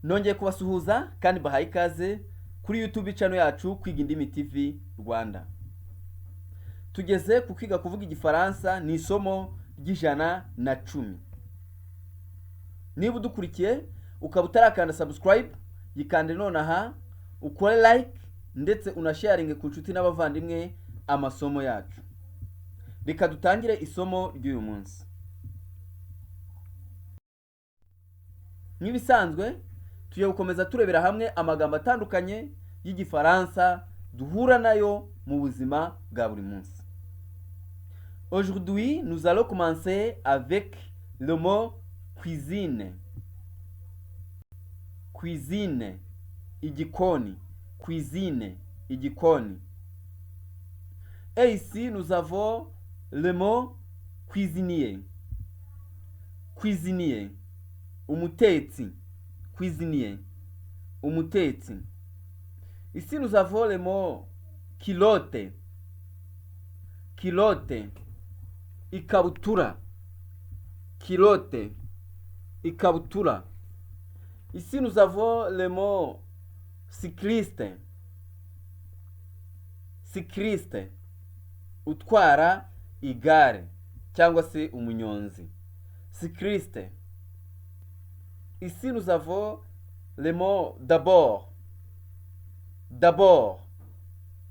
nongeye kubasuhuza kandi bahaye ikaze kuri YouTube channel yacu Kwiga Indimi TV Rwanda. Tugeze ku kwiga kuvuga igifaransa ni isomo ry'110. Niba udukurikiye ukaba utarakanda subscribe, yikande nonaha, ukore like ndetse unasharinge ku nshuti n'abavandimwe amasomo yacu. Reka dutangire isomo ry'uyu munsi. Nk'ibisanzwe tugiye gukomeza turebera hamwe amagambo atandukanye y'igifaransa duhura nayo mu buzima bwa buri munsi. Aujourd'hui, nous allons commencer avec le mot cuisine. Cuisine, igikoni. Cuisine, igikoni. Et ici, nous avons le mot cuisinier. Cuisinier, umutetsi. Cuisinier, umutetsi. Ici, nous avons le mot kilote. Kilote, ikabutura. Kilote, ikabutura. Ici, nous avons le mot cycliste. Cycliste, utwara igare cyangwa se umunyonzi. Cycliste. Ici, nous avons le mot d'abord. D'abord,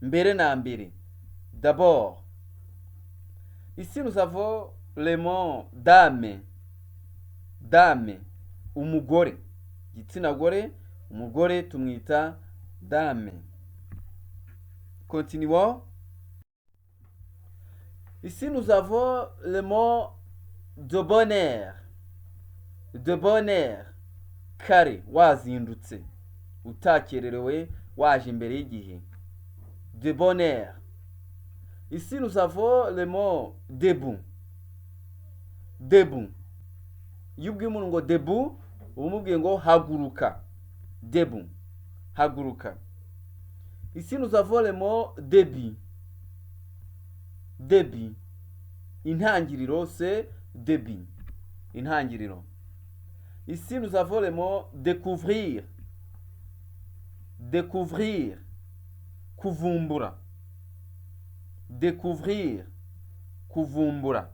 mbere na mbere. D'abord. Ici, nous avons le mot dame. Dame, umugore. Gitsina gore, umugore tumwita dame. Continuons. Ici, nous avons le mot de bonheur. De bonheur, kare, wazindutse. Utakererewe, waje imbere y'igihe. De bonheur. Ici, nous avons le mot debout. Debout. Iyo ubwiye umuntu ngo debout, umubwiye ngo haguruka. Debout. Haguruka. Ici, nous avons le mot début. Début. Intangiriro, c'est début. Intangiriro. Ici, nous avons le mot découvrir. Découvrir. Kuvumbura. Découvrir. Kuvumbura.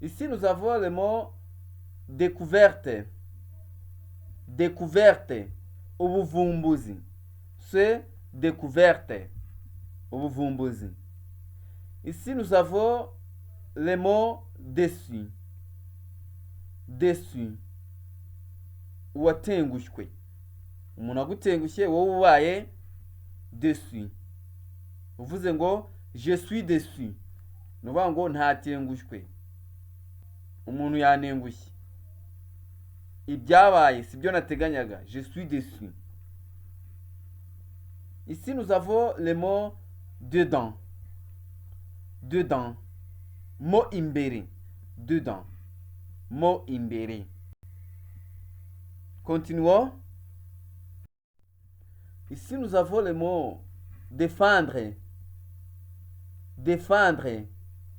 Ici, nous avons le mot découverte. Découverte. Ubuvumbuzi. C'est découverte. Ubuvumbuzi. Ici, nous avons le mot déçu. Déçu. Uwatengushwe. Umuntu agutengushye wowe ubaye déçu. Uvuze ngo je suis déçu. Nuvuga ngo ntatengushwe. Umuntu yanengushye. Ibyabaye sibyo nateganyaga. Je suis déçu. Ici, nous avons le mot dedans. Dedans. Mot imbere. Dedans. Mot imbere. Continuons. Ici, nous avons le mot défendre. Défendre.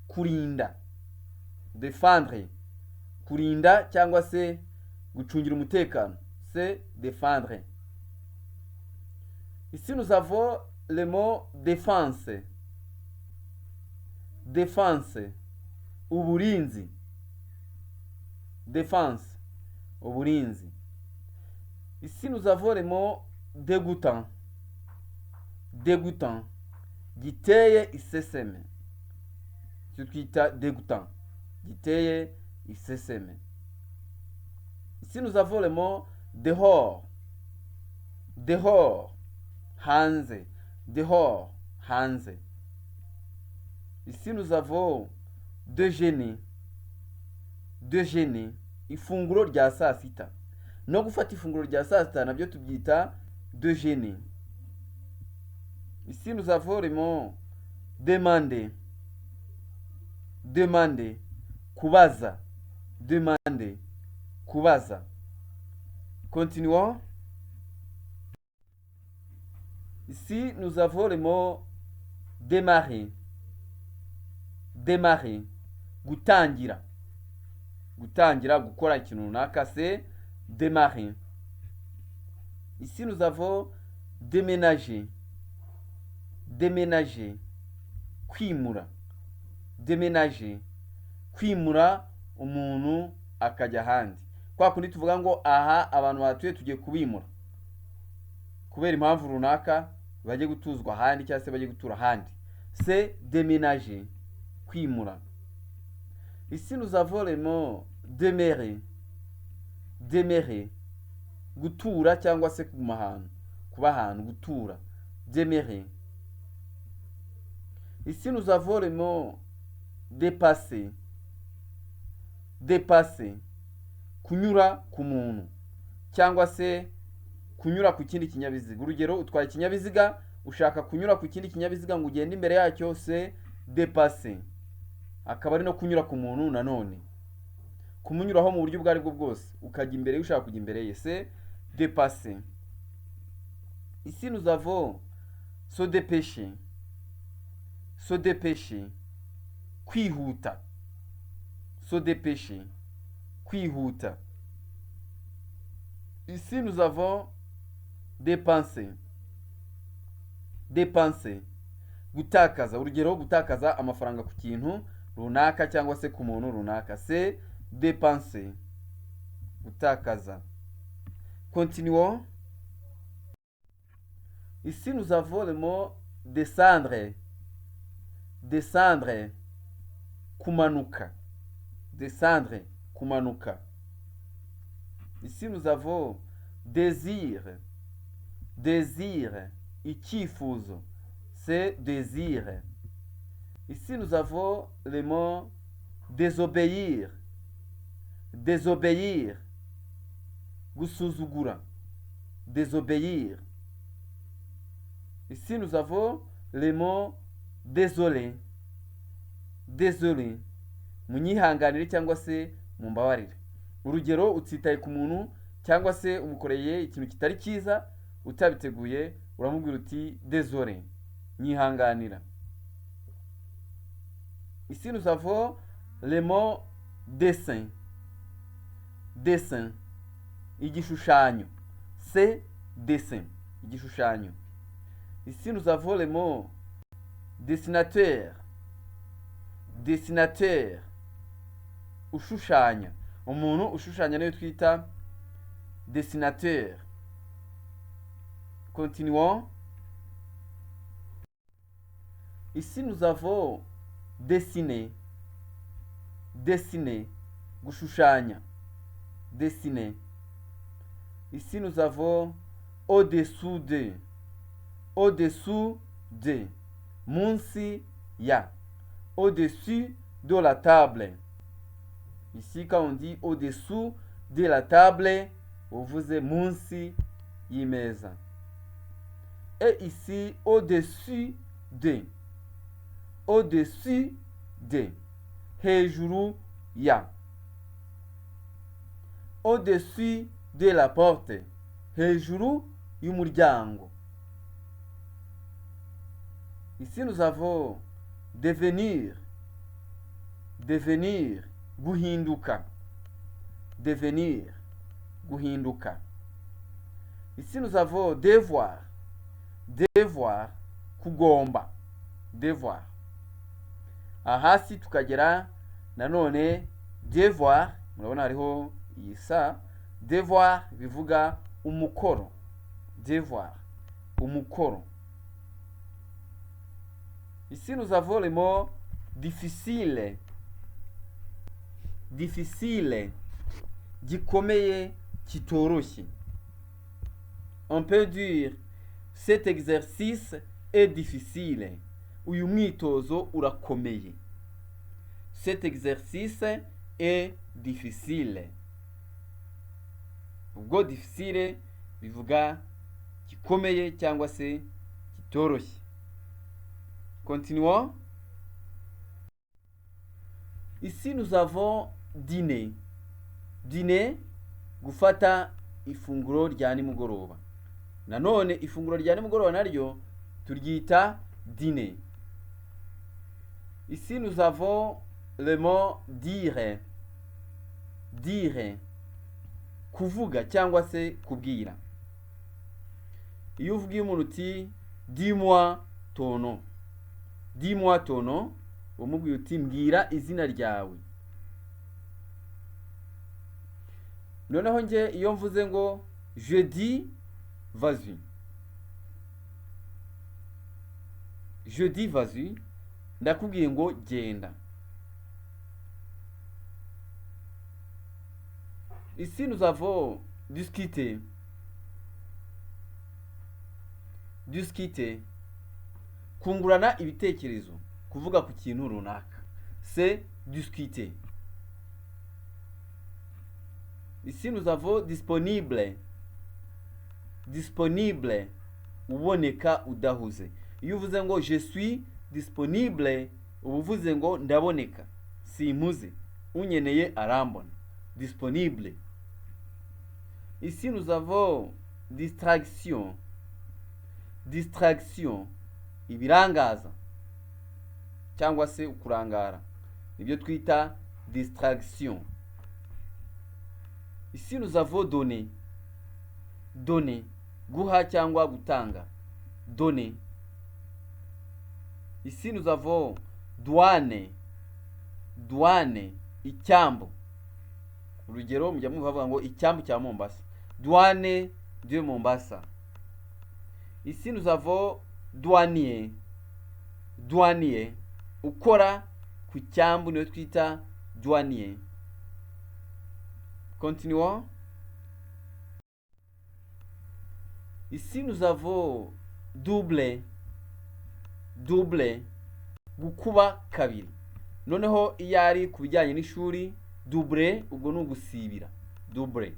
Kurinda. Défendre. Kurinda cyangwa se gucungira umutekano. C'est défendre. Ici, nous avons le mot défense. Défense. Uburinzi. Défense. Uburinzi. Ici, nous avons le mot dégoûtant. Dégoûtant. Giteye iseseme. Ce qui est dégoûtant. Giteye iseseme. Ici, nous avons le mot dehors. Dehors. Hanze. Dehors. Hanze. Ici, nous avons déjeuner. Déjeuner. Ifunguro rya saa sita. No gufata ifunguro rya saa sita nabyo tubyita déjeuner. Ici, nous avons le mot demander. Demander. Kubaza. Demander. Kubaza. Continuons. Ici, nous avons le mot démarrer. Démarrer. Gutangira. Gutangira gukora ikintu runaka, c'est démarrer. Ici, nous avons déménager. Déménager. Kwimura. Déménager. Kwimura umuntu akajya ahandi. Kwa kundi tuvuga ngo aha abantu batuye tugiye kubimura. Kubera impamvu runaka bajye gutuzwa ahandi cyangwa se bajye gutura ahandi. C'est déménager. Kwimura. Ici, nous avons le mot demeurer. Demeurer. Gutura cyangwa se kuguma ahantu. Kuba ahantu, gutura. Demeurer. Ici, nous avons le mot dépasser. Dépasser. Kunyura ku muntu. Cyangwa se kunyura ku kindi kinyabiziga. Urugero, utwaye ikinyabiziga, ushaka kunyura ku kindi kinyabiziga ngo ugende imbere yacyo, c'est dépasser. Akaba ari no kunyura ku muntu nanone. Kumunyuraho mu buryo ubwo ari bwo bwose. Ukajya imbere ushaka kujya imbere ye, c'est dépasser. Ici, nous avons se dépêcher. Se dépêcher. Kwihuta. Se dépêcher. Kwihuta. Ici, nous avons dépenser. Dépenser. Gutakaza. Urugero, gutakaza amafaranga ku kintu runaka cyangwa se ku muntu runaka. C'est dépenser. Gutakaza. Continuons. Ici, nous avons le mot descendre. Descendre. Kumanuka. Descendre. Kumanuka. Ici, nous avons désir. Désir. Icyifuzo. C'est désir. Ici, nous avons le mot désobéir. Désobéir. Gusuzugura. Désobéir. Ici, nous avons le mot désolé. Désolé. Munyihanganire cyangwa se mumbabarire. Urugero, utsitaye ku muntu cyangwa se umukoreye ikintu kitari cyiza, utabiteguye, uramubwira uti désolé. Nyihanganira. Ici, nous avons le mot dessin. Dessin. Igishushanyo. C'est dessin. Igishushanyo. Ici, nous avons le mot dessinateur. Dessinateur. Ushushanya. Umuntu ushushanya niyo twita dessinateur. Continuons. Ici, nous avons dessiner. Dessiner. Gushushanya. Dessiner. Ici, nous avons au-dessous de. Au-dessous de. Munsi ya. Au-dessus de la table. Ici, quand on dit au-dessous de la table, vous uvuze munsi y'imeza. Et ici, au-dessus de. Au-dessus de. Hejuru ya. Au-dessus de la porte. Hejuru y'umuryango. Ici, nous avons devenir. Devenir. Guhinduka. Devenir. Guhinduka. Ici, nous avons devoir. Devoir. Kugomba. Devoir. Hasi tukagera nanone devoir. Murabona hariho iyi sa. Devoir bivuga umukoro. Devoir. Umukoro. Ici, nous avons le mot difficile. Difficile. Gikomeye, kitoroshye. On peut dire cet exercice est difficile. Uyu mwitozo urakomeye. Cet exercice est difficile. Ubwo difficile bivuga gikomeye cyangwa se kitoroshye. Continuons. Ici, nous avons dîner. Dîner, gufata ifunguro rya nimugoroba. Nanone ifunguro rya nimugoroba naryo turyita dîner. Ici, nous avons le mot dire. Dire. kuvuga cyangwa se kubwira. Iyo uvugiye umuntu uti dis-moi ton nom, dis-moi ton nom, umubwiye uti mbwira izina ryawe. Noneho nge iyo mvuze ngo je dis vas-y, je dis vas-y, ndakubwiye ngo genda. Ici nous avons discuté, kungurana ibitekerezo, kuvuga ku kintu runaka, c'est discuter. Ici nous avons disponible, uboneka udahuze. Iyo uvuze ngo je suis disponible, uvuze ngo ndaboneka, simpuze, unyeneye arambona. Disponible. Ici nous avons distraction, ibirangaza cyangwa se ukurangara, nibyo twita distraction. Ici nous avons donner, guha cyangwa gutanga, donner. Ici nous avons douane, icyambu. Urugero mujya muvuga ngo icyambu cya Mombasa, douane de Mombasa. Ici nous avons douanier, ukora ku cyambu niyo twita douanier. Continuons. Ici nous avons double, gukuba kabiri. Noneho iyo ari ku bijyanye n'ishuri, double ubwo ni ugusibira, double.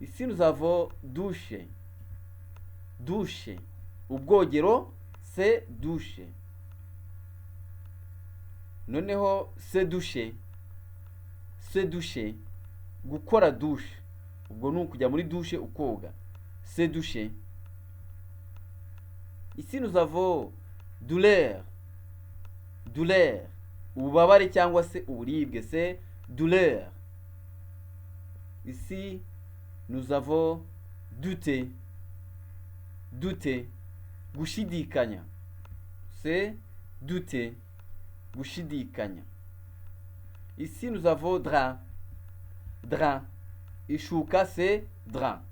Ici nous avons douche, ubwogero, c'est douche. Noneho c'est douche, gukora douche, ubwo ni ukujya muri douche ukoga, c'est douche. Ici nous avons douleur, ububabare cyangwa se uburibwe, c'est douleur. Ici nous avons douter, gushidikanya, c'est douter, gushidikanya. Ici nous avons drap, ishuka, c'est drap.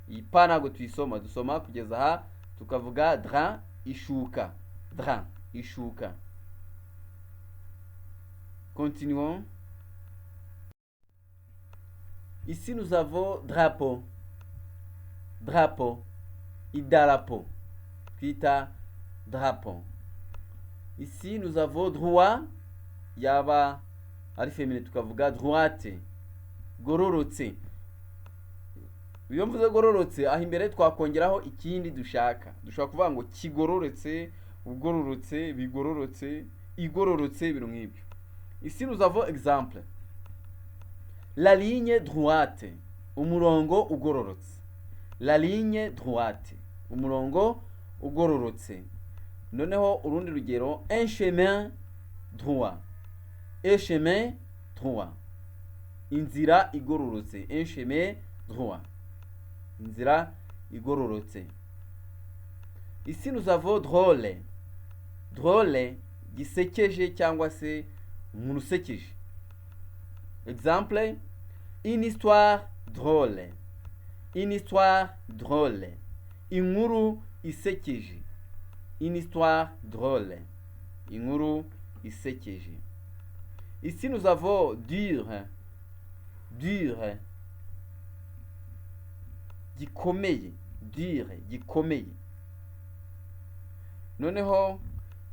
Iyi pa ntabwo tuyisoma, dusoma kugeza aha tukavuga drap, ishuka, drap, ishuka. Continuons. Ici nous avons drapeau, idarapo, twita drapeau. Ici nous avons droit, yaba ari féminin tukavuga droite, gororotse. Iyo mvuze gororotse, aho imbere twakongeraho ikindi dushaka kuvuga ngo kigororotse, ugororotse, bigororotse, igororotse, ibintu nk'ibyo. Ici nous avons exemple, la ligne droite, umurongo ugororotse. La ligne droite, umurongo ugororotse. Noneho urundi rugero, un chemin droit, inzira igororotse, un chemin droit, inzira igororotse. Ici nous avons drôle, gisekeje cyangwa se umuntu usekeje. Exemple, une histoire drôle, inkuru isekeje, une histoire drôle, inkuru isekeje. Ici nous avons dur, gikomeye, gikomeye. Noneho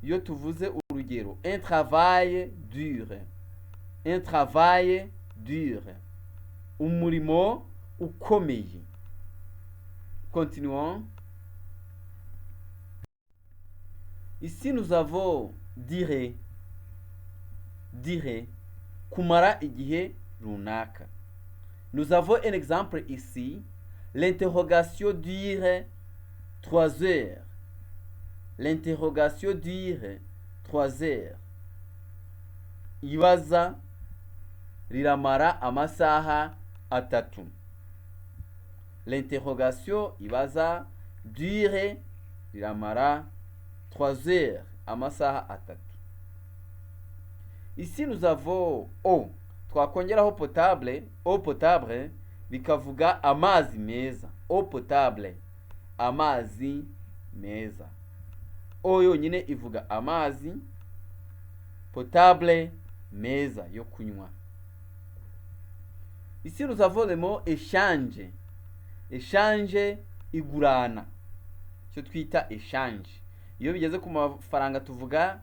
iyo tuvuze urugero, un travail dur, umurimo ukomeye. Continuons. Ici nous avons dire, kumara igihe runaka. Nous avons un exemple ici, l'interrogation dure 3 heures. L'interrogation dure 3 heures. Ibaza riramara amasaha atatu. L'interrogation ibaza dure riramara 3 heures, amasaha atatu. Ici nous avons eau, twakongeraho potable, eau potable bikavuga amazi meza. Eau potable, amazi meza. Eau yonyine ivuga amazi, potable meza yo kunywa. Ici nous avons le mot échange. Échange igurana, cyo twita échange. Iyo bigeze ku mafaranga tuvuga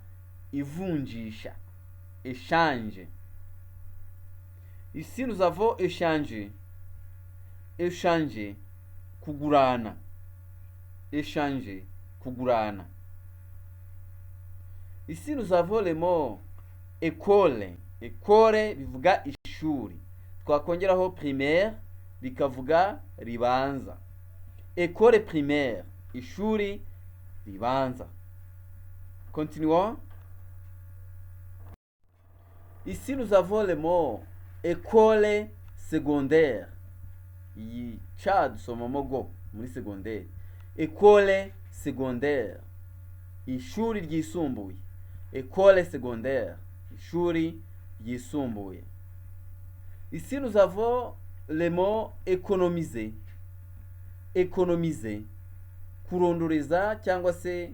ivunjisha. Échange. Ici nous avons échanger. Échanger, kugurana. Échanger, kugurana. Ici nous avons le mot école. École bivuga ishuri. Twakongeraho primaire bikavuga ribanza. École primaire, ishuri ribanza. Continuons. Ici nous avons le mot école secondaire. Iyi cha dusomamo go muri secondaire. École secondaire, ishuri ryisumbuye. École secondaire, ishuri ryisumbuye. Ici nous avons le mot économiser. Économiser, kurondoreza cyangwa se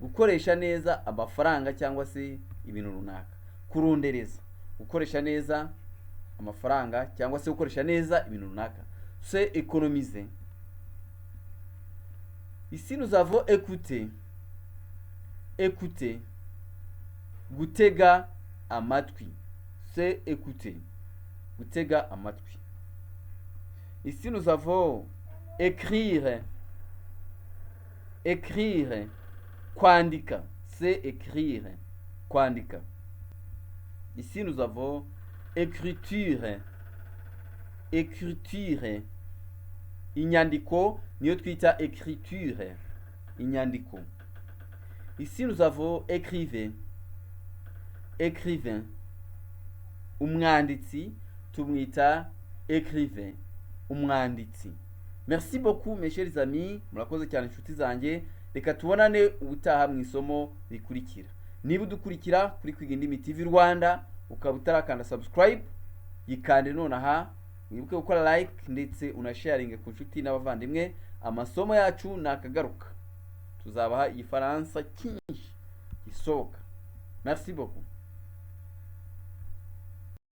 gukoresha neza amafaranga cyangwa se ibintu runaka. Kurondereza, gukoresha neza amafaranga cyangwa se gukoresha neza ibintu runaka. C'est économiser. Ici nous avons écouter. Écouter, gutega amatwi. C'est écouter, gutega amatwi. Ici nous avons écrire. Écrire, kwandika. C'est écrire, kwandika. Ici nous avons écriture. Écriture, inyandiko niyo twita écriture, inyandiko. Ici nous avons écrivain. Écrivain, umwanditsi tumwita écrivain, umwanditsi. Merci beaucoup mes chers amis, murakoze cyane inshuti zanjye. Reka tubonane ubutaha mu isomo rikurikira. Niba udukurikira kuri Kwiga Indimi TV Rwanda ukaba utarakanda subscribe, yikande nonaha, wibuke gukora like ndetse unasharinge ku nshuti n'abavandimwe. Amasomo yacu nakagaruka, tuzabaha igifaransa cyinshi gisohoka. Merci beaucoup.